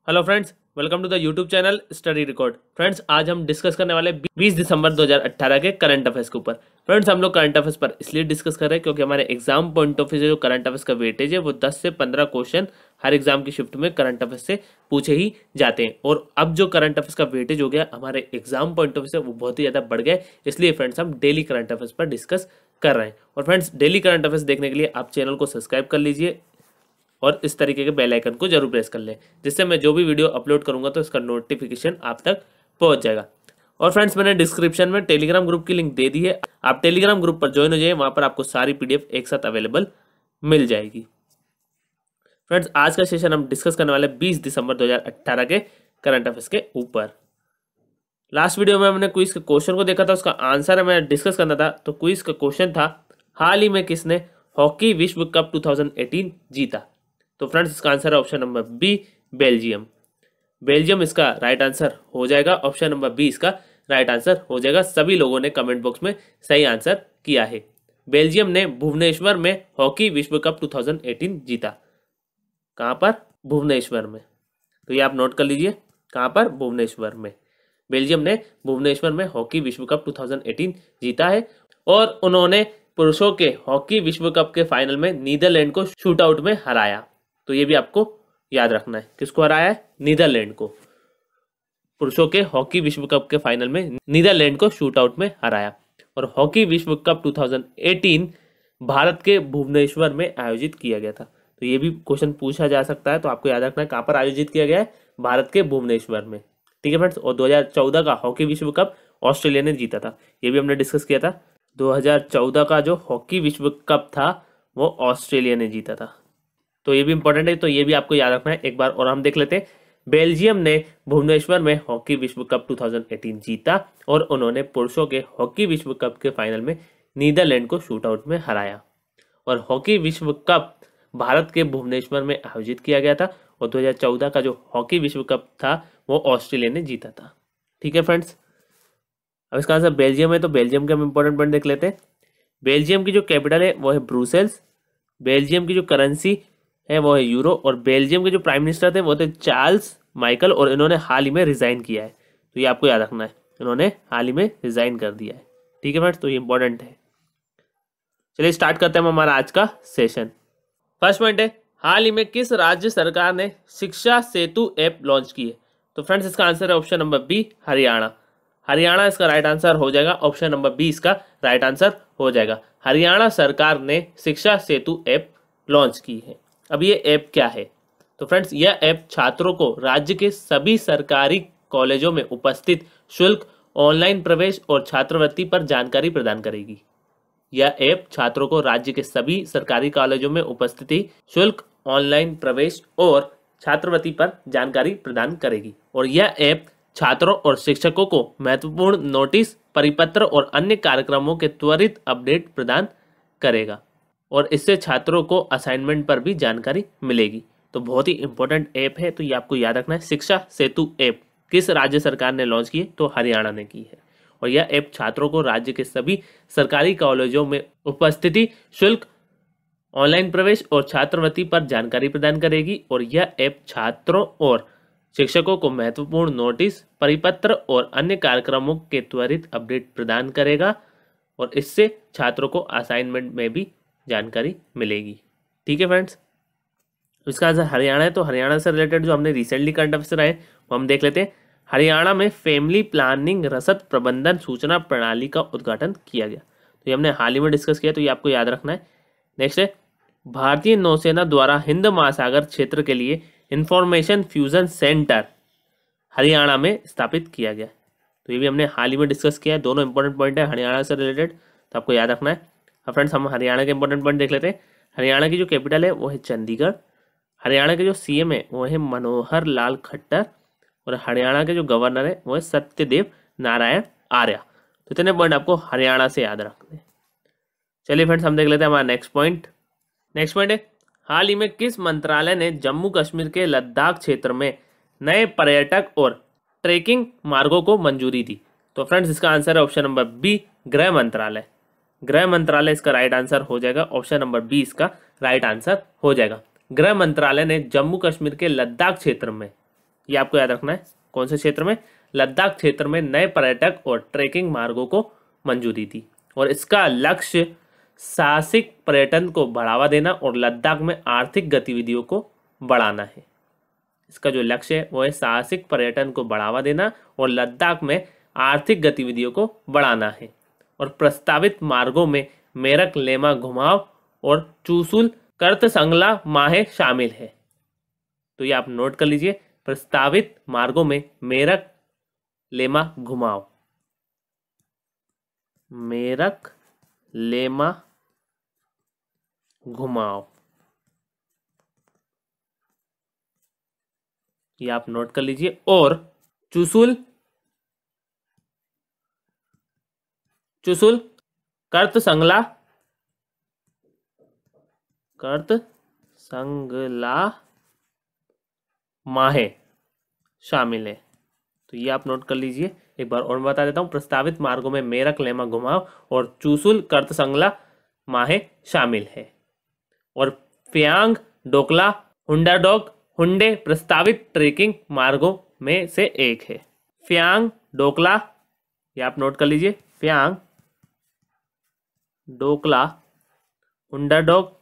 Hello friends, welcome to the YouTube channel study record. Friends, आज हम discuss करने वाले 20 दिसंबर 2018 के करंट अफेयर्स के ऊपर। फ्रेंड्स, हम लोग करंट अफेयर्स पर इसलिए डिस्कस कर रहे हैं क्योंकि हमारे एग्जाम पॉइंट ऑफ व्यू से जो करंट अफेयर्स का वेटेज है वो 10 से 15 क्वेश्चन हर एग्जाम की शिफ्ट में करंट अफेयर्स से पूछे ही जाते हैं। और अब जो करंट अफेयर्स का वेटेज हो गया हमारे एग्जाम पॉइंट ऑफ व्यू से वो बहुत ही ज़्यादा बढ़ गया है। इसलिए फ्रेंड्स हम डेली करंट अफेयर्स पर डिस्कस कर रहे हैं। और फ्रेंड्स, डेली करंट अफेयर्स देखने के लिए आप चैनल को सब्सक्राइब कर लीजिए और इस तरीके के बेल आइकन को जरूर प्रेस कर लें, जिससे मैं जो भी वीडियो अपलोड करूंगा तो इसका नोटिफिकेशन आप तक पहुंच जाएगा। और फ्रेंड्स, मैंने डिस्क्रिप्शन में टेलीग्राम ग्रुप की लिंक दे दी है, आप टेलीग्राम ग्रुप पर ज्वाइन हो जाइए, वहां पर आपको सारी पीडीएफ एक साथ अवेलेबल मिल जाएगी। फ्रेंड्स, आज का सेशन हम डिस्कस करने वाले 20 दिसंबर 2018 के करंट अफेयर्स के ऊपर। लास्ट वीडियो में हमने क्विज के क्वेश्चन को देखा था, उसका आंसर हमें डिस्कस करना था। तो क्विज का क्वेश्चन था, हाल ही में किसने हॉकी विश्व कप 2018 जीता? तो फ्रेंड्स, इसका आंसर है option number B, Belgium. Belgium इसका राइट आंसर हो जाएगा। ऑप्शन नंबर बी इसका राइट आंसर हो जाएगा। सभी लोगों ने कमेंट बॉक्स में सही आंसर किया है। बेल्जियम ने भुवनेश्वर में हॉकी विश्व कप 2018 जीता। कहां पर? भुवनेश्वर में। तो ये आप नोट कर लीजिए, कहां पर? भुवनेश्वर में। बेल्जियम ने भुवनेश्वर में हॉकी विश्व कप 2018 जीता है। और उन्होंने पुरुषों के हॉकी विश्व कप के फाइनल में नीदरलैंड को शूट आउट में हराया। तो ये भी आपको याद रखना है, किसको हराया है? नीदरलैंड को। पुरुषों के हॉकी विश्व कप के फाइनल में नीदरलैंड को शूट आउट में हराया। और हॉकी विश्व कप 2018 भारत के भुवनेश्वर में आयोजित किया गया था। तो ये भी क्वेश्चन पूछा जा सकता है, तो आपको याद रखना है कहां पर आयोजित किया गया है? भारत के भुवनेश्वर में। ठीक है फ्रेंड्स। और 2014 का हॉकी विश्व कप ऑस्ट्रेलिया ने जीता था, ये भी हमने डिस्कस किया था। 2014 का जो हॉकी विश्व कप था वो ऑस्ट्रेलिया ने जीता था। तो ये भी इंपॉर्टेंट है, तो ये भी आपको याद रखना है। एक बार और हम देख लेते हैं। बेल्जियम ने भुवनेश्वर में हॉकी विश्व कप 2018 जीता और उन्होंने पुरुषों के हॉकी विश्व कप के फाइनल में नीदरलैंड को शूट आउट में हराया। और हॉकी विश्व कप भारत के भुवनेश्वर में आयोजित किया गया था। और 2014 का जो हॉकी विश्व कप था वो ऑस्ट्रेलिया ने जीता था। ठीक है फ्रेंड्स। अब इसका आंसर बेल्जियम है, तो बेल्जियम के हम इंपॉर्टेंट पॉइंट देख लेते हैं। बेल्जियम की जो कैपिटल है वो है ब्रुसेल्स। बेल्जियम की जो करेंसी है वो है यूरो। और बेल्जियम के जो प्राइम मिनिस्टर थे वो थे चार्ल्स माइकल, और इन्होंने हाल ही में रिजाइन किया है। तो ये आपको याद रखना है, इन्होंने हाल ही में रिजाइन कर दिया है। ठीक है फ्रेंड्स, तो ये इंपॉर्टेंट है। चलिए स्टार्ट करते हैं हम हमारा आज का सेशन। फर्स्ट पॉइंट है, हाल ही में किस राज्य सरकार ने शिक्षा सेतु ऐप लॉन्च की है? तो फ्रेंड्स, इसका आंसर है option number B, Haryana. Haryana इसका राइट आंसर हो जाएगा। ऑप्शन नंबर बी इसका राइट आंसर हो जाएगा। हरियाणा सरकार ने शिक्षा सेतु ऐप लॉन्च की है। अब ये ऐप क्या है? तो फ्रेंड्स, यह ऐप छात्रों को राज्य के सभी सरकारी कॉलेजों में उपस्थित शुल्क, ऑनलाइन प्रवेश और छात्रवृत्ति पर जानकारी प्रदान करेगी। यह ऐप छात्रों को राज्य के सभी सरकारी कॉलेजों में उपस्थिति, शुल्क, ऑनलाइन प्रवेश और छात्रवृत्ति पर जानकारी प्रदान करेगी। और यह ऐप छात्रों और शिक्षकों को महत्वपूर्ण नोटिस, परिपत्र और अन्य कार्यक्रमों के त्वरित अपडेट प्रदान करेगा। और इससे छात्रों को असाइनमेंट पर भी जानकारी मिलेगी। तो बहुत ही इंपॉर्टेंट ऐप है, तो ये आपको याद रखना है। शिक्षा सेतु ऐप किस राज्य सरकार ने लॉन्च की है? तो हरियाणा ने की है। और यह ऐप छात्रों को राज्य के सभी सरकारी कॉलेजों में उपस्थिति, शुल्क, ऑनलाइन प्रवेश और छात्रवृत्ति पर जानकारी प्रदान करेगी। और यह ऐप छात्रों और शिक्षकों को महत्वपूर्ण नोटिस, परिपत्र और अन्य कार्यक्रमों के त्वरित अपडेट प्रदान करेगा। और इससे छात्रों को असाइनमेंट में भी जानकारी मिलेगी। ठीक है फ्रेंड्स, इसका आंसर हरियाणा है। तो हरियाणा से रिलेटेड जो हमने रिसेंटली करंट अफेयर आए वो हम देख लेते हैं। हरियाणा में फैमिली प्लानिंग रसद प्रबंधन सूचना प्रणाली का उद्घाटन किया गया। तो ये हमने हाल ही में डिस्कस किया, तो ये आपको याद रखना है। नेक्स्ट है, भारतीय नौसेना द्वारा हिंद महासागर क्षेत्र के लिए इंफॉर्मेशन फ्यूजन सेंटर हरियाणा में स्थापित किया गया। तो ये भी हमने हाल ही में डिस्कस किया है। दोनों इंपॉर्टेंट पॉइंट है हरियाणा से रिलेटेड, तो आपको याद रखना है। अब फ्रेंड्स, हम हरियाणा के इंपॉर्टेंट पॉइंट देख लेते हैं। हरियाणा की जो कैपिटल है वो है चंडीगढ़। हरियाणा के जो सीएम है वो है मनोहर लाल खट्टर। और हरियाणा के जो गवर्नर है वो है सत्यदेव नारायण आर्य। तो इतने पॉइंट आपको हरियाणा से याद रखने हैं। चलिए फ्रेंड्स, हम देख लेते हैं हमारा नेक्स्ट पॉइंट। नेक्स्ट पॉइंट है, हाल ही में किस मंत्रालय ने जम्मू कश्मीर के लद्दाख क्षेत्र में नए पर्यटक और ट्रेकिंग मार्गों को मंजूरी दी? तो फ्रेंड्स, इसका आंसर है ऑप्शन नंबर बी, गृह मंत्रालय। गृह मंत्रालय इसका राइट आंसर हो जाएगा। ऑप्शन नंबर बी इसका राइट आंसर हो जाएगा। गृह मंत्रालय ने जम्मू कश्मीर के लद्दाख क्षेत्र में ये आपको याद रखना है। कौन से क्षेत्र में? लद्दाख क्षेत्र में नए पर्यटक और ट्रेकिंग मार्गों को मंजूरी दी और इसका लक्ष्य साहसिक पर्यटन को बढ़ावा देना और लद्दाख में आर्थिक गतिविधियों को बढ़ाना है। इसका जो लक्ष्य है वो है साहसिक पर्यटन को बढ़ावा देना और लद्दाख में आर्थिक गतिविधियों को बढ़ाना है। और प्रस्तावित मार्गों में मेरक लेमा घुमाव और चूसुल कर्तसंगला माहे शामिल है। तो ये आप नोट कर लीजिए, प्रस्तावित मार्गों में मेरक लेमा घुमाव, मेरक लेमा घुमाव, ये आप नोट कर लीजिए। और चुसुल कर्तसंगला माहे शामिल है। तो ये आप नोट कर लीजिए। एक बार और बता देता हूँ, प्रस्तावित मार्गों में मेरक लेमा घुमाव और चूसुल कर्तसंगला माहे शामिल है। और फ्यांग डोकला हुंडाडोग हुंडे प्रस्तावित ट्रेकिंग मार्गों में से एक है। फ्यांग डोकला, ये आप नोट कर लीजिए, फ्यांग डोकला हुंडाडोग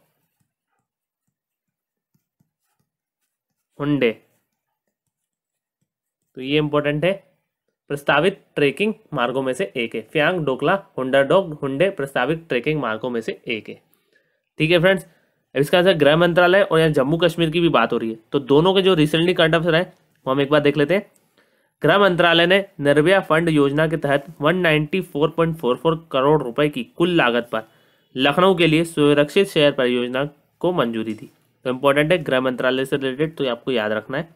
हुंडे, तो ये इंपॉर्टेंट है, प्रस्तावित ट्रेकिंग मार्गों में से एक है। फ्यांग डोकला हुंडाडोग हुंडे प्रस्तावित ट्रेकिंग मार्गों में से एक है। ठीक है फ्रेंड्स, अब इसका आंसर गृह मंत्रालय और यहाँ जम्मू कश्मीर की भी बात हो रही है, तो दोनों के जो रिसेंटली करंट अफेयर है वो हम एक बार देख लेते हैं। गृह मंत्रालय ने निर्भया फंड योजना के तहत 194.44 करोड़ रुपए की कुल लागत पर लखनऊ के लिए सुरक्षित शहर परियोजना को मंजूरी दी। तो इंपॉर्टेंट है, गृह मंत्रालय से रिलेटेड, तो ये आपको याद रखना है।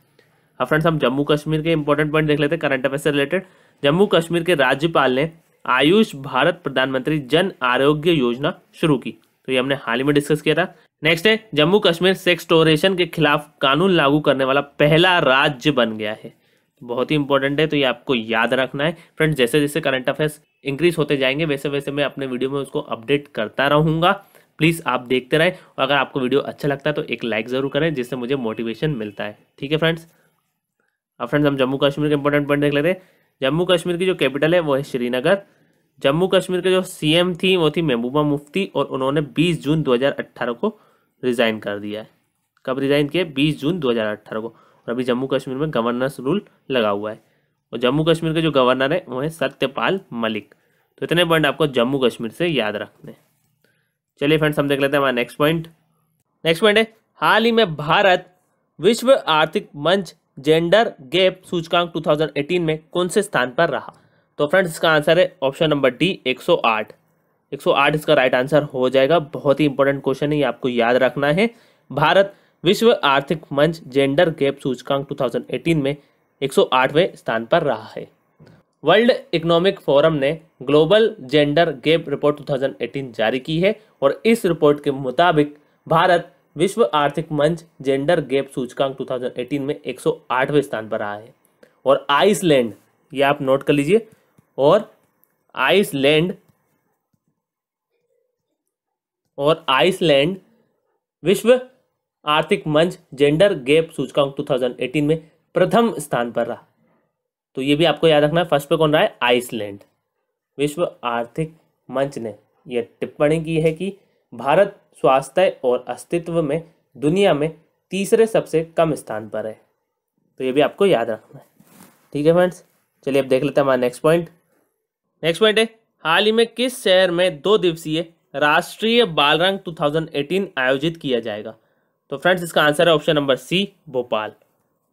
अब फ्रेंड्स हम जम्मू कश्मीर के इंपॉर्टेंट पॉइंट देख लेते हैं करंट अफेयर से रिलेटेड। जम्मू कश्मीर के राज्यपाल ने आयुष भारत प्रधानमंत्री जन आरोग्य योजना शुरू की, तो ये हमने हाल ही में डिस्कस किया था। नेक्स्ट है, जम्मू कश्मीर सेक्सटोरेशन के खिलाफ कानून लागू करने वाला पहला राज्य बन गया है। बहुत ही इंपॉर्टेंट है, तो ये आपको याद रखना है फ्रेंड्स। जैसे जैसे करंट अफेयर्स इंक्रीज होते जाएंगे वैसे वैसे मैं अपने वीडियो में उसको अपडेट करता रहूंगा। प्लीज़ आप देखते रहें और अगर आपको वीडियो अच्छा लगता है तो एक लाइक ज़रूर करें, जिससे मुझे मोटिवेशन मिलता है। ठीक है फ्रेंड्स, अब फ्रेंड्स हम जम्मू कश्मीर के इंपॉर्टेंट पॉइंट देख लेते हैं। जम्मू कश्मीर की जो कैपिटल है वो है श्रीनगर। जम्मू कश्मीर के जो सीएम थी वो थी महबूबा मुफ्ती और उन्होंने 20 जून 2018 को रिज़ाइन कर दिया है। कब रिज़ाइन किया? 20 जून 2018 को। और अभी जम्मू कश्मीर में गवर्नर्स रूल लगा हुआ है और जम्मू कश्मीर के जो गवर्नर है वो है सत्यपाल मलिक। तो इतने पॉइंट आपको जम्मू कश्मीर से याद रखने। चलिए फ्रेंड्स हम देख लेते हैं हमारा नेक्स्ट पॉइंट। नेक्स्ट पॉइंट है, हाल ही में भारत विश्व आर्थिक मंच जेंडर गैप सूचकांक 2018 में कौन से स्थान पर रहा? तो फ्रेंड्स इसका आंसर है ऑप्शन नंबर डी 108। 108 इसका राइट आंसर हो जाएगा। बहुत ही इंपॉर्टेंट क्वेश्चन है, ये आपको याद रखना है। भारत विश्व आर्थिक मंच जेंडर गैप सूचकांक 2018 में 108वें स्थान पर रहा है। वर्ल्ड इकोनॉमिक फोरम ने ग्लोबल जेंडर गैप रिपोर्ट 2018 जारी की है और इस रिपोर्ट के मुताबिक भारत विश्व आर्थिक मंच जेंडर गैप सूचकांक 2018 में 108वें स्थान पर रहा है। और आइसलैंड, ये आप नोट कर लीजिए, और आइसलैंड विश्व आर्थिक मंच जेंडर गैप सूचकांक 2018 में प्रथम स्थान पर रहा। तो ये भी आपको याद रखना है, फर्स्ट पे कौन रहा है? आइसलैंड। विश्व आर्थिक मंच ने यह टिप्पणी की है कि भारत स्वास्थ्य और अस्तित्व में दुनिया में तीसरे सबसे कम स्थान पर है। तो ये भी आपको याद रखना है। ठीक है फ्रेंड्स, चलिए अब देख लेते हैं हमारा नेक्स्ट पॉइंट। नेक्स्ट पॉइंट है, हाल ही में किस शहर में 2 दिवसीय राष्ट्रीय बालरंग 2018 आयोजित किया जाएगा? तो फ्रेंड्स इसका आंसर है option number C, Bhopal.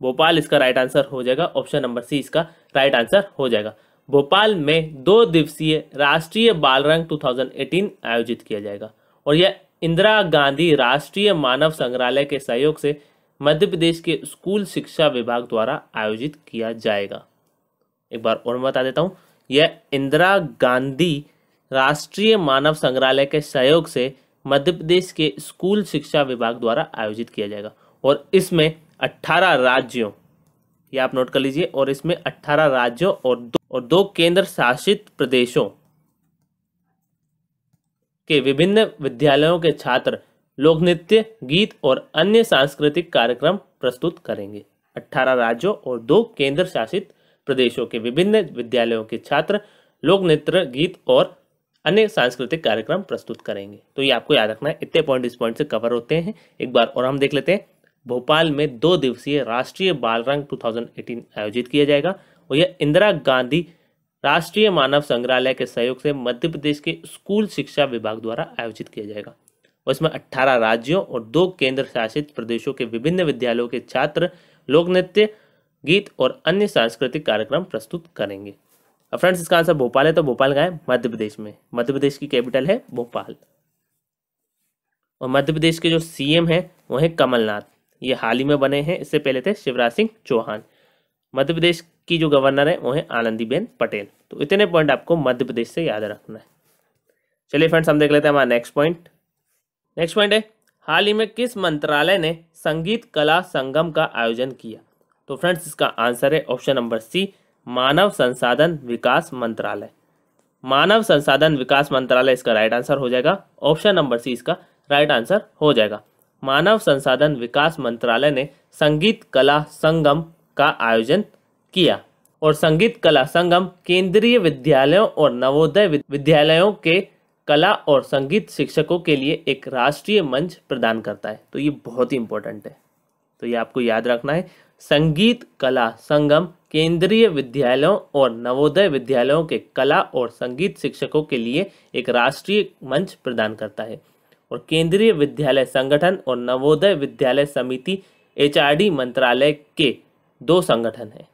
Bhopal इसका राइट आंसर हो जाएगा। ऑप्शन नंबर सी इसका राइट आंसर हो जाएगा। भोपाल में 2 दिवसीय राष्ट्रीय बालरंग 2018 आयोजित किया जाएगा और यह इंदिरा गांधी राष्ट्रीय मानव संग्रहालय के सहयोग से मध्य प्रदेश के स्कूल शिक्षा विभाग द्वारा आयोजित किया जाएगा। एक बार और बता देता हूँ, यह इंदिरा गांधी राष्ट्रीय मानव संग्रहालय के सहयोग से मध्य प्रदेश के स्कूल शिक्षा विभाग द्वारा आयोजित किया जाएगा और इसमें 18 राज्यों, ये आप नोट कर लीजिए, और इसमें 18 राज्यों और 2 केंद्र शासित प्रदेशों के विभिन्न विद्यालयों के छात्र लोक नृत्य, गीत और अन्य सांस्कृतिक कार्यक्रम प्रस्तुत करेंगे। 18 राज्यों और 2 केंद्र शासित प्रदेशों के विभिन्न विद्यालयों के छात्र लोक नृत्य, गीत और अन्य सांस्कृतिक कार्यक्रम प्रस्तुत करेंगे। तो ये आपको याद रखना है। इतने पॉइंट इस पॉइंट से कवर होते हैं। एक बार और हम देख लेते हैं। भोपाल में 2 दिवसीय राष्ट्रीय बाल रंग 2018 आयोजित किया जाएगा और यह इंदिरा गांधी राष्ट्रीय मानव संग्रहालय के सहयोग से मध्य प्रदेश के स्कूल शिक्षा विभाग द्वारा आयोजित किया जाएगा और इसमें 18 राज्यों और 2 केंद्र शासित प्रदेशों के विभिन्न विद्यालयों के छात्र लोक नृत्य, गीत और अन्य सांस्कृतिक कार्यक्रम प्रस्तुत करेंगे। अब फ्रेंड्स इसका आंसर भोपाल है, तो भोपाल कहाँ है? मध्य प्रदेश में। मध्य प्रदेश की कैपिटल है भोपाल। और मध्य प्रदेश के जो सीएम हैं वो है कमलनाथ। ये हाल ही में बने हैं, इससे पहले थे शिवराज सिंह चौहान। मध्य प्रदेश की जो गवर्नर है वो है आनंदीबेन पटेल। तो इतने पॉइंट आपको मध्य प्रदेश से याद रखना है। चलिए फ्रेंड्स हम देख लेते हैं हमारा नेक्स्ट पॉइंट। नेक्स्ट पॉइंट है, हाल ही में किस मंत्रालय ने संगीत कला संगम का आयोजन किया? तो फ्रेंड्स इसका आंसर है ऑप्शन नंबर सी, मानव संसाधन विकास मंत्रालय। मानव संसाधन विकास मंत्रालय इसका राइट आंसर हो जाएगा। ऑप्शन नंबर सी इसका राइट आंसर हो जाएगा। मानव संसाधन विकास मंत्रालय ने संगीत कला संगम का आयोजन किया और संगीत कला संगम केंद्रीय विद्यालयों और नवोदय विद्यालयों के कला और संगीत शिक्षकों के लिए एक राष्ट्रीय मंच प्रदान करता है। तो ये बहुत ही इंपॉर्टेंट है, तो ये आपको याद रखना है। संगीत कला संगम केंद्रीय विद्यालयों और नवोदय विद्यालयों के कला और संगीत शिक्षकों के लिए एक राष्ट्रीय मंच प्रदान करता है और केंद्रीय विद्यालय संगठन और नवोदय विद्यालय समिति एचआरडी मंत्रालय के 2 संगठन हैं।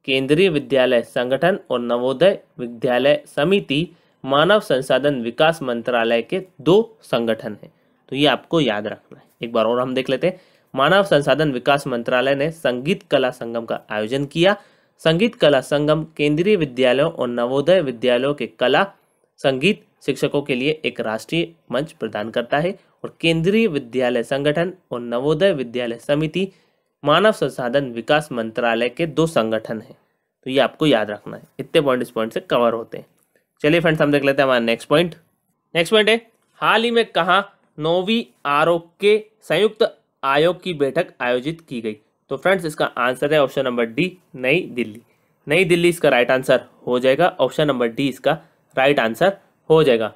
केंद्रीय विद्यालय संगठन और नवोदय विद्यालय समिति मानव संसाधन विकास मंत्रालय के 2 संगठन हैं। तो ये आपको याद रखना है। एक बार और हम देख लेते हैं। मानव संसाधन विकास मंत्रालय ने संगीत कला संगम का आयोजन किया। संगीत कला संगम केंद्रीय विद्यालयों और नवोदय विद्यालयों के कला संगीत शिक्षकों के लिए एक राष्ट्रीय मंच प्रदान करता है और केंद्रीय विद्यालय संगठन और नवोदय विद्यालय समिति मानव संसाधन विकास मंत्रालय के 2 संगठन हैं। तो ये आपको याद रखना है। इतने पॉइंट इस पॉइंट से कवर होते हैं। चलिए फ्रेंड्स हम देख लेते हैं हमारा नेक्स्ट पॉइंट। नेक्स्ट पॉइंट है, हाल ही में कहाँ 9वीं आरोग्य संयुक्त आयोग की बैठक आयोजित की गई? तो फ्रेंड्स इसका आंसर है ऑप्शन नंबर डी, नई दिल्ली। नई दिल्ली इसका राइट आंसर हो जाएगा। ऑप्शन नंबर डी इसका राइट आंसर हो जाएगा।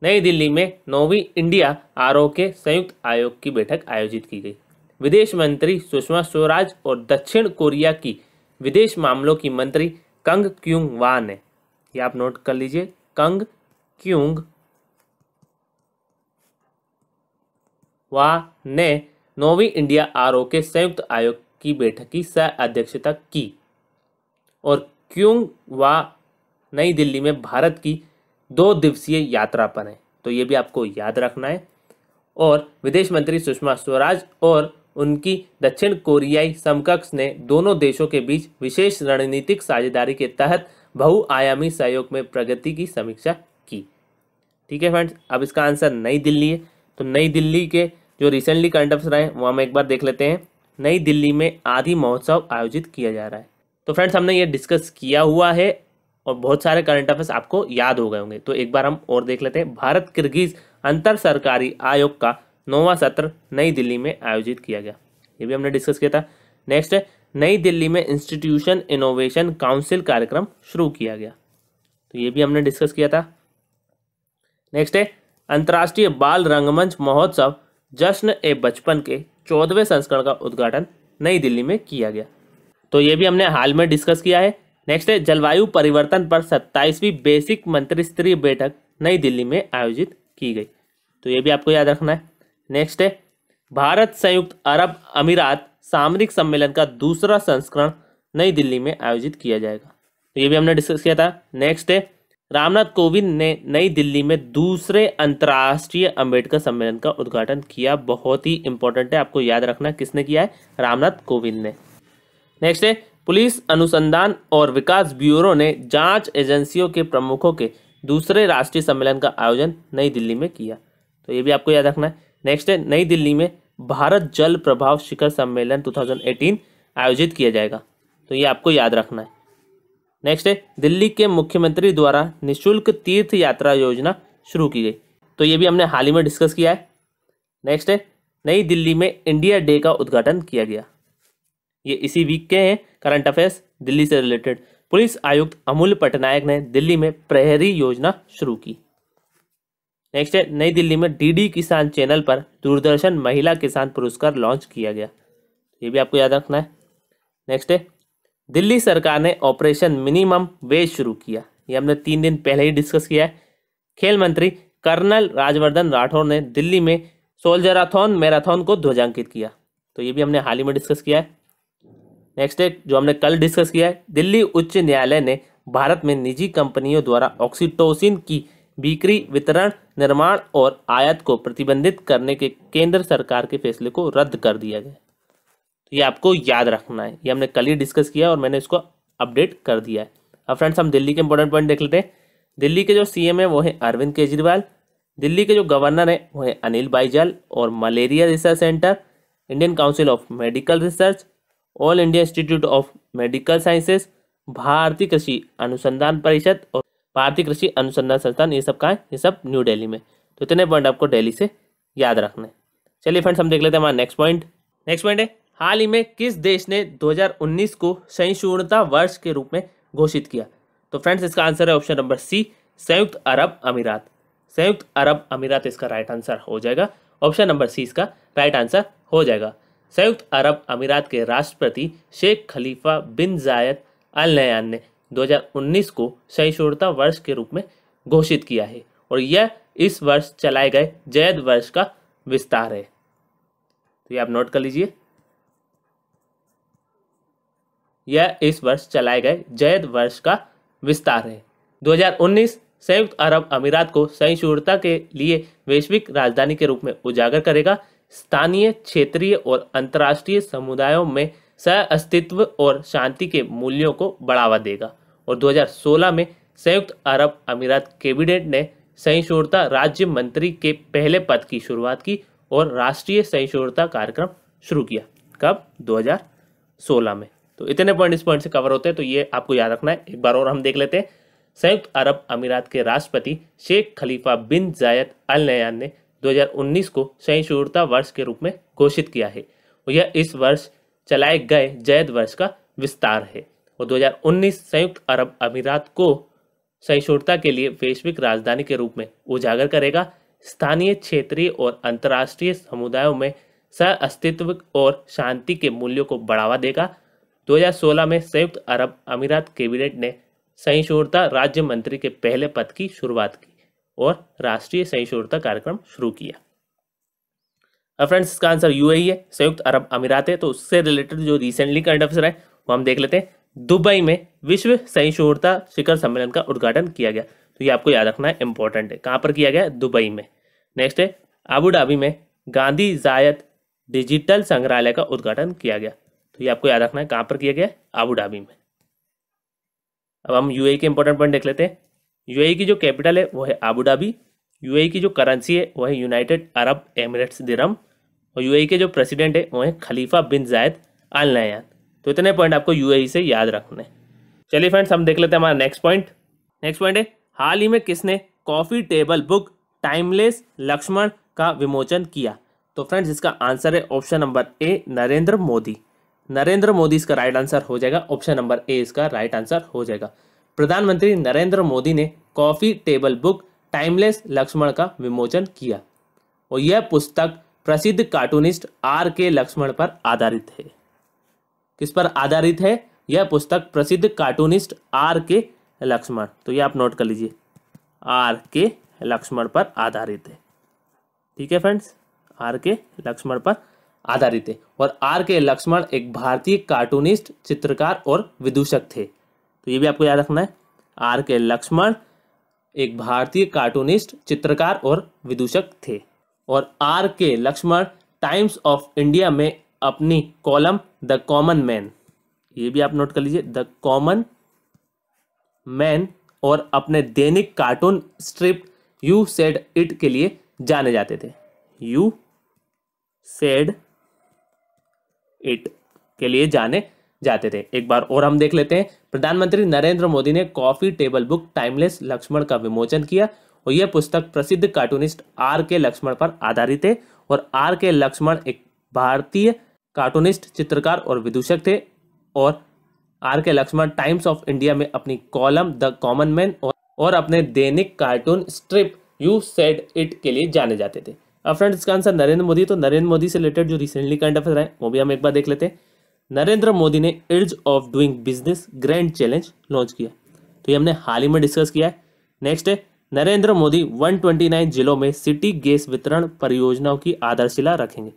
नई दिल्ली में 9वीं इंडिया आरोग्य संयुक्त आयोग की बैठक आयोजित की गई। विदेश मंत्री सुषमा स्वराज और दक्षिण कोरिया की विदेश मामलों की मंत्री कंग क्यूंग वा ने, ये आप नोट कर लीजिए, कंग क्यूंग वा ने 9वीं इंडिया आरोग्य संयुक्त आयोग की बैठक की सह अध्यक्षता की और क्यूंग वा नई दिल्ली में भारत की 2 दिवसीय यात्रा पर है। तो ये भी आपको याद रखना है। और विदेश मंत्री सुषमा स्वराज और उनकी दक्षिण कोरियाई समकक्ष ने दोनों देशों के बीच विशेष रणनीतिक साझेदारी के तहत बहुआयामी सहयोग में प्रगति की समीक्षा की। ठीक है फ्रेंड्स, अब इसका आंसर नई दिल्ली है। तो नई दिल्ली के जो रिसेंटली करंट अफेयर्स रहे वो हम एक बार देख लेते हैं। नई दिल्ली में आदि महोत्सव आयोजित किया जा रहा है। तो फ्रेंड्स हमने ये डिस्कस किया हुआ है और बहुत सारे करंट अफेयर्स आपको याद हो गए होंगे। तो एक बार हम और देख लेते हैं। भारत किर्गिज अंतर सरकारी आयोग का 9वां सत्र नई दिल्ली में आयोजित किया गया, ये भी हमने डिस्कस किया था। नेक्स्ट है, नई दिल्ली में इंस्टीट्यूशन इनोवेशन काउंसिल कार्यक्रम शुरू किया गया, तो ये भी हमने डिस्कस किया था। नेक्स्ट है, अंतर्राष्ट्रीय बाल रंगमंच महोत्सव जश्न ए बचपन के 14वें संस्करण का उद्घाटन नई दिल्ली में किया गया, तो ये भी हमने हाल में डिस्कस किया है। नेक्स्ट है, जलवायु परिवर्तन पर 27वीं बेसिक मंत्रिस्तरीय बैठक नई दिल्ली में आयोजित की गई, तो ये भी आपको याद रखना है। नेक्स्ट है, भारत संयुक्त अरब अमीरात सामरिक सम्मेलन का दूसरा संस्करण नई दिल्ली में आयोजित किया जाएगा, तो ये भी हमने डिस्कस किया था। नेक्स्ट है, रामनाथ कोविंद ने नई दिल्ली में दूसरे अंतर्राष्ट्रीय अंबेडकर सम्मेलन का उद्घाटन किया, बहुत ही इंपॉर्टेंट है, आपको याद रखना किसने किया है, रामनाथ कोविंद ने। नेक्स्ट है, पुलिस अनुसंधान और विकास ब्यूरो ने जांच एजेंसियों के प्रमुखों के दूसरे राष्ट्रीय सम्मेलन का आयोजन नई दिल्ली में किया, तो ये भी आपको याद रखना है। नेक्स्ट है, नई दिल्ली में भारत जल प्रभाव शिखर सम्मेलन 2018 आयोजित किया जाएगा, तो ये आपको याद रखना है। नेक्स्ट है, दिल्ली के मुख्यमंत्री द्वारा निःशुल्क तीर्थ यात्रा योजना शुरू की गई, तो ये भी हमने हाल ही में डिस्कस किया है। नेक्स्ट है, नई दिल्ली में इंडिया डे का उद्घाटन किया गया, ये इसी वीक के हैं करंट अफेयर्स दिल्ली से रिलेटेड। पुलिस आयुक्त अमूल्य पटनायक ने दिल्ली में प्रहरी योजना शुरू की। नेक्स्ट है, नई दिल्ली में डीडी किसान चैनल पर दूरदर्शन महिला किसान पुरस्कार लॉन्च किया गया। ये भी आपको याद रखना है। नेक्स्ट है, दिल्ली सरकार ने ऑपरेशन मिनिमम वेज शुरू किया। ये हमने 3 दिन पहले ही डिस्कस किया है। खेल मंत्री कर्नल राज्यवर्धन राठौर ने दिल्ली में सोल्जराथॉन मैराथन को ध्वजांकित किया। तो ये भी हमने हाल ही में डिस्कस किया है। नेक्स्ट है, जो हमने कल डिस्कस किया है, दिल्ली उच्च न्यायालय ने भारत में निजी कंपनियों द्वारा ऑक्सीटोसिन की बिक्री, वितरण, निर्माण और आयात को प्रतिबंधित करने के केंद्र सरकार के फैसले को रद्द कर दिया गया। तो ये आपको याद रखना है, ये हमने कल ही डिस्कस किया और मैंने इसको अपडेट कर दिया है। अब फ्रेंड्स हम दिल्ली के इंपॉर्टेंट पॉइंट देख लेते हैं। दिल्ली के जो सीएम है वो है अरविंद केजरीवाल। दिल्ली के जो गवर्नर है वो है अनिल बाईजाल। और malaria research centre, Indian council of medical research, all India institute of medical sciences, भारतीय कृषि अनुसंधान परिषद और भारतीय कृषि अनुसंधान संस्थान, ये सब कहाँ है? ये सब न्यू दिल्ली में। तो इतने पॉइंट आपको दिल्ली से याद रखने। चलिए फ्रेंड्स हम देख लेते हैं हमारा नेक्स्ट पॉइंट। नेक्स्ट पॉइंट है, हाल ही में किस देश ने 2019 को सहिष्णुता वर्ष के रूप में घोषित किया? तो फ्रेंड्स इसका आंसर है ऑप्शन नंबर सी, संयुक्त अरब अमीरात। संयुक्त अरब अमीरात इसका राइट आंसर हो जाएगा। ऑप्शन नंबर सी इसका राइट आंसर हो जाएगा। संयुक्त अरब अमीरात के राष्ट्रपति शेख खलीफा बिन जायद अल नहयान ने 2019 को सहिष्णुता वर्ष के रूप में घोषित किया है और यह इस वर्ष चलाए गए जयद वर्ष का विस्तार है। तो ये आप नोट कर लीजिए, यह इस वर्ष चलाए गए जयद वर्ष का विस्तार है। 2019 संयुक्त अरब अमीरात को सहिष्णुता के लिए वैश्विक राजधानी के रूप में उजागर करेगा, स्थानीय, क्षेत्रीय और अंतर्राष्ट्रीय समुदायों में सह अस्तित्व और शांति के मूल्यों को बढ़ावा देगा। और 2016 में संयुक्त अरब अमीरात कैबिनेट ने सहिष्णुता राज्य मंत्री के पहले पद की शुरुआत की और राष्ट्रीय सहिष्णुता कार्यक्रम शुरू किया। कब? 2016 में। तो इतने पॉइंट इस पॉइंट से कवर होते हैं, तो ये आपको याद रखना है। एक बार और हम देख लेते हैं। संयुक्त अरब अमीरात के राष्ट्रपति शेख खलीफा बिन जायद अल नहयान ने 2019 को सहिष्णुता वर्ष के रूप में घोषित किया है और यह इस वर्ष चलाए गए जयद वर्ष का विस्तार है। और 2019 संयुक्त अरब अमीरात को सहिष्णुता के लिए वैश्विक राजधानी के रूप में उजागर करेगा, स्थानीय, क्षेत्रीय और अंतर्राष्ट्रीय समुदायों में सह अस्तित्व और शांति के मूल्यों को बढ़ावा देगा। 2016 में संयुक्त अरब अमीरात कैबिनेट ने सहिष्णुता राज्य मंत्री के पहले पद की शुरुआत की और राष्ट्रीय सहिष्णुता कार्यक्रम शुरू किया। अब फ्रेंड्स इसका आंसर यूएई है, संयुक्त अरब अमीरात है। तो उससे रिलेटेड जो रिसेंटली करंट अफेयर है वो हम देख लेते हैं। दुबई में विश्व सहिष्णुता शिखर सम्मेलन का उद्घाटन किया गया। तो ये आपको याद रखना है, इंपॉर्टेंट है। कहाँ पर किया गया? दुबई में। नेक्स्ट है, अबू धाबी में गांधी जायद डिजिटल संग्रहालय का उद्घाटन किया गया। तो ये आपको याद रखना है, कहाँ पर किया गया? अबू धाबी में। अब हम यूएई के इंपॉर्टेंट पॉइंट देख लेते हैं। यूएई की जो कैपिटल है वो है अबू धाबी। यूएई की जो करेंसी है वो है यूनाइटेड अरब एमिरेट्स दिरहम। और यूएई के जो प्रेसिडेंट है वो है खलीफा बिन जायद अल नहयान। तो इतने पॉइंट आपको यूएई से याद रखने। चलिए फ्रेंड्स हम देख लेते हैं हमारा नेक्स्ट पॉइंट। नेक्स्ट पॉइंट है, हाल ही में किसने coffee table book timeless Lakshman का विमोचन किया? तो फ्रेंड्स इसका आंसर है option number A, Narendra Modi. Narendra Modi इसका राइट आंसर हो जाएगा। ऑप्शन नंबर ए इसका राइट आंसर हो जाएगा। प्रधानमंत्री नरेंद्र मोदी ने coffee table book timeless Lakshman का विमोचन किया और यह पुस्तक प्रसिद्ध कार्टूनिस्ट आर के लक्ष्मण पर आधारित है। किस पर आधारित है? यह पुस्तक प्रसिद्ध कार्टूनिस्ट आर के लक्ष्मण। तो ये आप नोट कर लीजिए, आर के लक्ष्मण पर आधारित है। ठीक है फ्रेंड्स, आर के लक्ष्मण पर आधारित है। और आर के लक्ष्मण एक भारतीय कार्टूनिस्ट, चित्रकार और विदूषक थे। तो ये भी आपको याद रखना है, आर के लक्ष्मण एक भारतीय कार्टूनिस्ट, चित्रकार और विदूषक थे। और आर के लक्ष्मण टाइम्स ऑफ इंडिया में अपनी कॉलम द कॉमन मैन, ये भी आप नोट कर लीजिए, द कॉमन मैन, और अपने दैनिक cartoon strip you said it के लिए जाने जाते थे। यू सेड इट के लिए जाने जाते थे। एक बार और हम देख लेते हैं। प्रधानमंत्री नरेंद्र मोदी ने coffee table book timeless Lakshman का विमोचन किया और यह पुस्तक प्रसिद्ध कार्टूनिस्ट आर के लक्ष्मण पर आधारित है। और आर के लक्ष्मण एक भारतीय कार्टूनिस्ट, चित्रकार और विदूषक थे और आर के लक्ष्मण टाइम्स ऑफ इंडिया में अपनी कॉलम द कॉमन मैन और अपने दैनिक cartoon strip you said it के लिए जाने जाते थे। अब फ्रेंड्स इसका आंसर नरेंद्र मोदी। तो नरेंद्र मोदी से रिलेटेड जो रिसेंटली करंट अफेयर है वो भी हम एक बार देख लेते हैं। नरेंद्र मोदी ने ease of doing business grand challenge launch किया, तो ये हमने हाल ही में डिस्कस किया है। नेक्स्ट है नरेंद्र मोदी 129 जिलों में सिटी गैस वितरण परियोजनाओं की आधारशिला रखेंगे,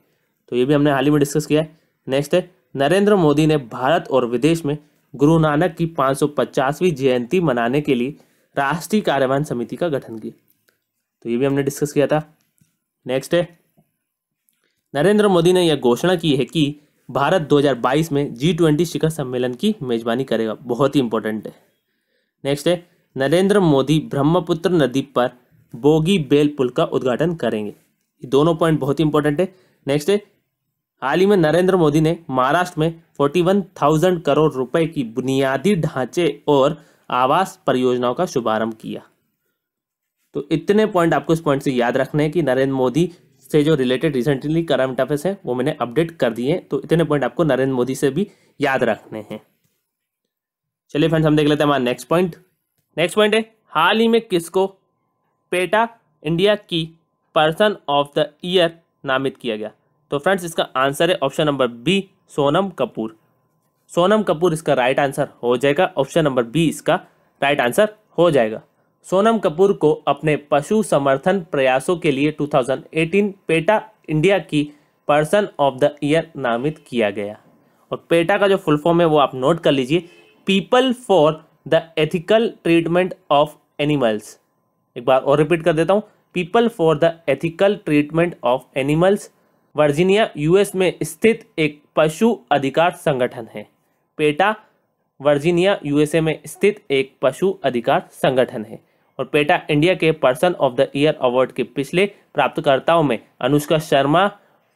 तो ये भी हमने हाल ही में डिस्कस किया है। नेक्स्ट है नरेंद्र मोदी ने भारत और विदेश में गुरु नानक की 550वीं जयंती मनाने के लिए राष्ट्रीय कार्यान्वयन समिति का गठन किया, तो ये भी हमने डिस्कस किया था। नेक्स्ट है नरेंद्र मोदी ने यह घोषणा की है कि भारत 2022 में G20 शिखर सम्मेलन की मेजबानी करेगा, बहुत ही इंपॉर्टेंट है। नेक्स्ट है नरेंद्र मोदी ब्रह्मपुत्र नदी पर बोगी बेल पुल का उद्घाटन करेंगे, ये दोनों पॉइंट बहुत ही इंपॉर्टेंट है। नेक्स्ट है हाल ही में नरेंद्र मोदी ने महाराष्ट्र में 41,000 करोड़ रुपए की बुनियादी ढांचे और आवास परियोजनाओं का शुभारंभ किया। तो इतने पॉइंट आपको इस पॉइंट से याद रखने हैं कि नरेंद्र मोदी से जो रिलेटेड रिसेंटली करंट अफेयर्स है वो मैंने अपडेट कर दिए हैं, तो इतने पॉइंट आपको नरेंद्र मोदी से भी याद रखने हैं। चलिए फ्रेंड्स हम देख लेते हैं हमारा नेक्स्ट पॉइंट। नेक्स्ट पॉइंट है हाल ही में किसको पेटा इंडिया की पर्सन ऑफ द ईयर नामित किया गया। तो फ्रेंड्स इसका आंसर है option number B, Sonam Kapoor. Sonam Kapoor इसका राइट आंसर हो जाएगा। ऑप्शन नंबर बी इसका राइट आंसर हो जाएगा। सोनम कपूर को अपने पशु समर्थन प्रयासों के लिए 2018 पेटा इंडिया की पर्सन ऑफ द ईयर नामित किया गया। और पेटा का जो फुल फॉर्म है वो आप नोट कर लीजिए, people for the ethical treatment of animals. एक बार और रिपीट कर देता हूँ, people for the ethical treatment of animals Virginia US में स्थित एक पशु अधिकार संगठन है। पेटा वर्जीनिया यूएसए में स्थित एक पशु अधिकार संगठन है। और पेटा इंडिया के person of the year award के पिछले प्राप्तकर्ताओं में अनुष्का शर्मा,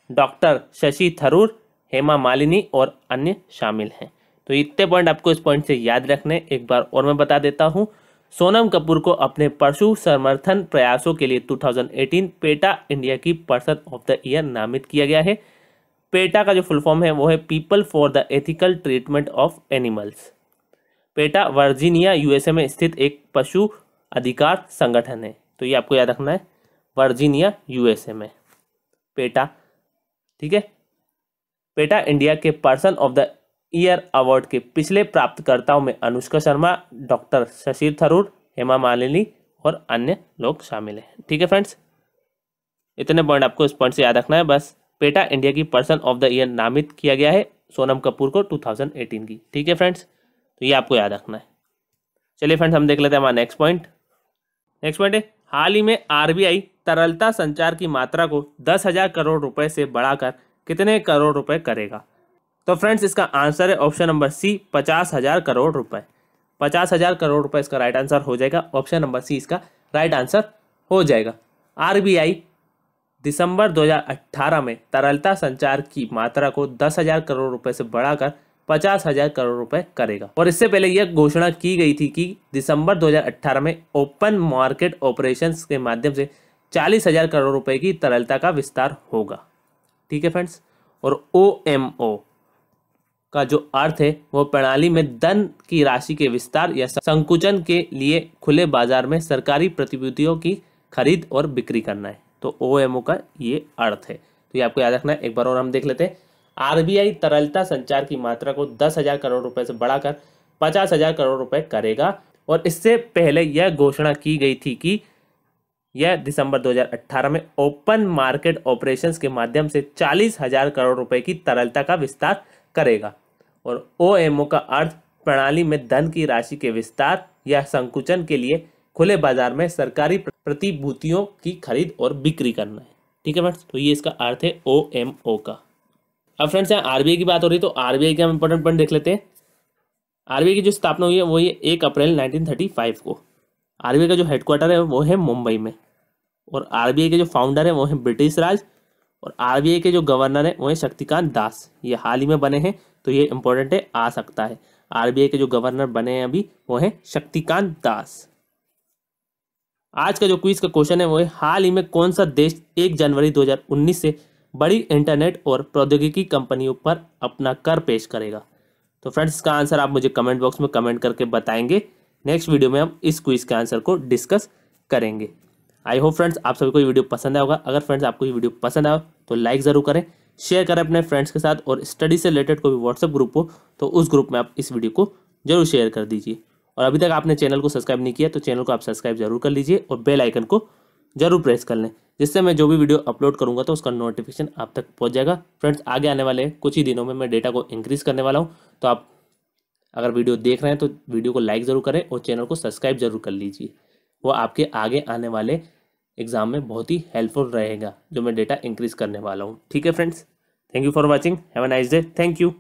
डॉक्टर शशि थरूर, हेमा मालिनी और अन्य शामिल हैं। तो इतने पॉइंट आपको इस पॉइंट से याद रखने। एक बार और मैं बता देता हूं, सोनम कपूर को अपने पशु समर्थन प्रयासों के लिए 2018 पेटा इंडिया की पर्सन ऑफ द ईयर नामित किया गया है। पेटा का जो फुल फॉर्म है वो है people for the ethical treatment of animals. PETA Virginia USA में स्थित एक पशु अधिकार संगठन है, तो ये आपको याद रखना है, वर्जीनिया यूएसए में पेटा। ठीक है, पेटा इंडिया के person of the year award के पिछले प्राप्तकर्ताओं में अनुष्का शर्मा, डॉक्टर शशि थरूर, हेमा मालिनी और अन्य लोग शामिल हैं। ठीक है फ्रेंड्स, इतने पॉइंट आपको इस पॉइंट से याद रखना है बस। पेटा इंडिया की पर्सन ऑफ द ईयर नामित किया गया है सोनम कपूर को 2018 की। ठीक है फ्रेंड्स, तो ये आपको याद रखना है। चलिए फ्रेंड्स हम देख लेते हैं हमारा नेक्स्ट पॉइंट। नेक्स्ट पॉइंट है हाल ही में आरबीआई तरलता संचार की मात्रा को 10,000 करोड़ रुपए से बढ़ाकर कितने करोड़ रुपए करेगा। तो फ्रेंड्स इसका आंसर है ऑप्शन नंबर सी, 50,000 करोड़ रुपए। 50,000 करोड़ रुपए इसका राइट आंसर हो जाएगा। ऑप्शन नंबर सी इसका राइट आंसर हो जाएगा। आरबीआई दिसंबर 2018 में तरलता संचार की मात्रा को 10,000 करोड़ रुपए से बढ़ाकर 50,000 करोड़ रुपए करेगा। और इससे पहले यह घोषणा की गई थी कि दिसंबर 2018 में ओपन मार्केट ऑपरेशंस के माध्यम से 40,000 करोड़ रुपए की तरलता का विस्तार होगा। ठीक है फ्रेंड्स, और OMO का जो अर्थ है वो प्रणाली में धन की राशि के विस्तार या संकुचन के लिए खुले बाजार में सरकारी प्रतिभूतियों की खरीद और बिक्री करना है। तो OMO का ये अर्थ है, तो ये आपको याद रखना है। एक बार और हम देख लेते हैं। आरबीआई तरलता संचार की मात्रा को 10,000 करोड़ रुपए से बढ़ाकर 50,000 करोड़ रुपए करेगा। और इससे पहले यह घोषणा की गई थी कि यह दिसंबर 2018 में ओपन मार्केट ऑपरेशंस के माध्यम से 40,000 करोड़ रुपए की तरलता का विस्तार करेगा। और OMO का अर्थ प्रणाली में धन की राशि के विस्तार या संकुचन के लिए खुले बाजार में सरकारी प्रतिभूतियों की खरीद और बिक्री करना है। ठीक है फ्रेंड्स, तो ये इसका अर्थ है OMO का। अब फ्रेंड्स यहाँ आरबीआई की बात हो रही है, तो आरबीआई के हम इंपॉर्टेंट पॉइंट देख लेते हैं। आरबीआई की जो स्थापना हुई है वो ये 1 अप्रैल 1935 को। आरबीआई का जो हेडक्वार्टर है वो है मुंबई में। और आरबीआई के जो फाउंडर है वो है ब्रिटिश राज। और आरबीआई के जो गवर्नर है वो है शक्तिकांत दास। ये हाल ही में बने हैं, तो ये इंपॉर्टेंट है, आ सकता है। आरबीआई के जो गवर्नर बने हैं अभी वो है शक्तिकांत दास। आज का जो क्विज का क्वेश्चन है वो है हाल ही में कौन सा देश 1 जनवरी 2019 से बड़ी इंटरनेट और प्रौद्योगिकी कंपनियों पर अपना कर पेश करेगा? तो फ्रेंड्स इसका आंसर आप मुझे कमेंट बॉक्स में कमेंट करके बताएंगे। नेक्स्ट वीडियो में हम इस क्विज के आंसर को डिस्कस करेंगे। आई होप फ्रेंड्स आप सभी को ये वीडियो पसंद आया होगा। अगर फ्रेंड्स आपको ये वीडियो पसंद आया तो लाइक ज़रूर करें, शेयर करें अपने फ्रेंड्स के साथ, और स्टडी से रिलेटेड कोई भी व्हाट्सएप ग्रुप हो तो उस ग्रुप में आप इस वीडियो को जरूर शेयर कर दीजिए। और अभी तक आपने चैनल को सब्सक्राइब नहीं किया तो चैनल को आप सब्सक्राइब जरूर कर लीजिए और बेल आइकन को जरूर प्रेस कर लें, जिससे मैं जो भी वीडियो अपलोड करूंगा तो उसका नोटिफिकेशन आप तक पहुंच जाएगा। फ्रेंड्स आगे आने वाले कुछ ही दिनों में मैं डेटा को इंक्रीज़ करने वाला हूं, तो आप अगर वीडियो देख रहे हैं तो वीडियो को लाइक ज़रूर करें और चैनल को सब्सक्राइब जरूर कर लीजिए। वो आपके आगे आने वाले एग्जाम में बहुत ही हेल्पफुल रहेगा जो मैं डेटा इंक्रीज़ करने वाला हूँ। ठीक है friends, thank you for watching, have a nice day, thank you.